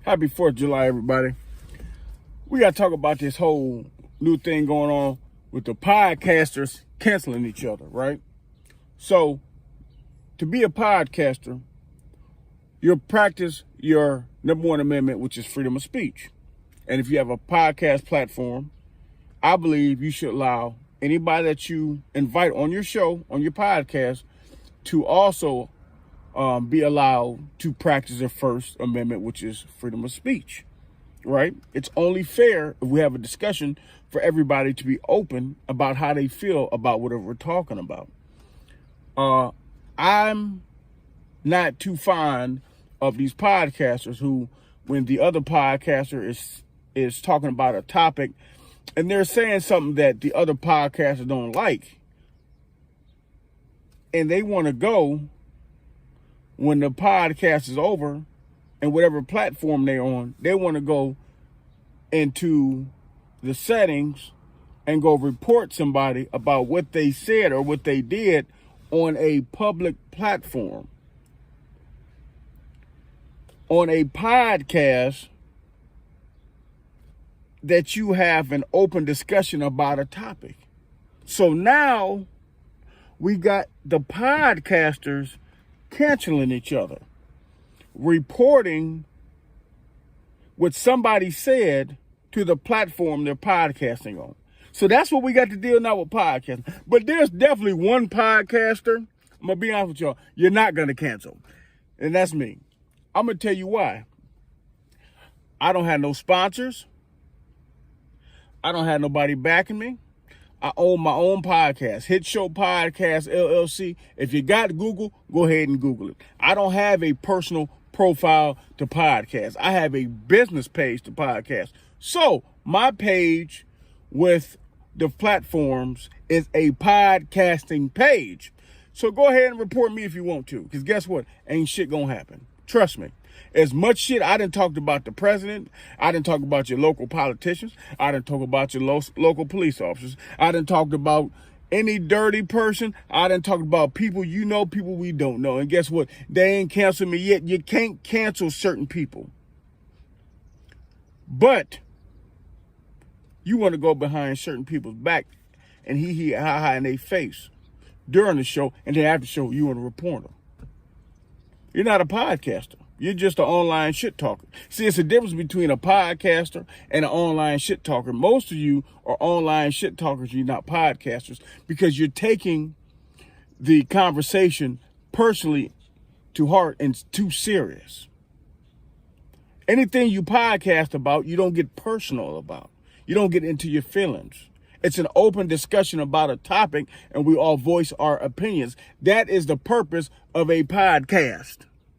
Happy 4th of July, everybody. We got to talk about this whole new thing going on with the podcasters canceling each other, right? So, to be a podcaster, you practice your number one amendment, which is freedom of speech. And if you have a podcast platform, I believe you should allow anybody that you invite on your show, on your podcast, to also be allowed to practice their First Amendment, which is freedom of speech, right? It's only fair if we have a discussion for everybody to be open about how they feel about whatever we're talking about. I'm not too fond of these podcasters who, when the other podcaster is talking about a topic and they're saying something that the other podcasters don't like, and they want to go when the podcast is over and whatever platform they're on, they want to go into the settings and go report somebody about what they said or what they did on a public platform. On a podcast that you have an open discussion about a topic. So now we got the podcasters canceling each other, reporting what somebody said to the platform they're podcasting on. So that's what we got to deal now with podcasting. But there's definitely one podcaster, I'm going to be honest with y'all, you're not going to cancel. And that's me. I'm going to tell you why. I don't have no sponsors. I don't have nobody backing me. I own my own podcast, Hit Show Podcast, LLC. If you got Google, go ahead and Google it. I don't have a personal profile to podcast. I have a business page to podcast. So my page with the platforms is a podcasting page. So go ahead and report me if you want to, because guess what? Ain't shit gonna happen. Trust me. As much shit I done talked about the president, I done talked about your local politicians, I done talked about your local police officers, I done talked about any dirty person, I done talked about people you know, people we don't know. And guess what? They ain't canceled me yet. You can't cancel certain people. But you want to go behind certain people's back and ha in their face during the show, and then after the show, you want to report them. You're not a podcaster. You're just an online shit talker. See, it's a difference between a podcaster and an online shit talker. Most of you are online shit talkers. You're not podcasters because you're taking the conversation personally to heart and too serious. Anything you podcast about, you don't get personal about. You don't get into your feelings. It's an open discussion about a topic and we all voice our opinions. That is the purpose of a podcast.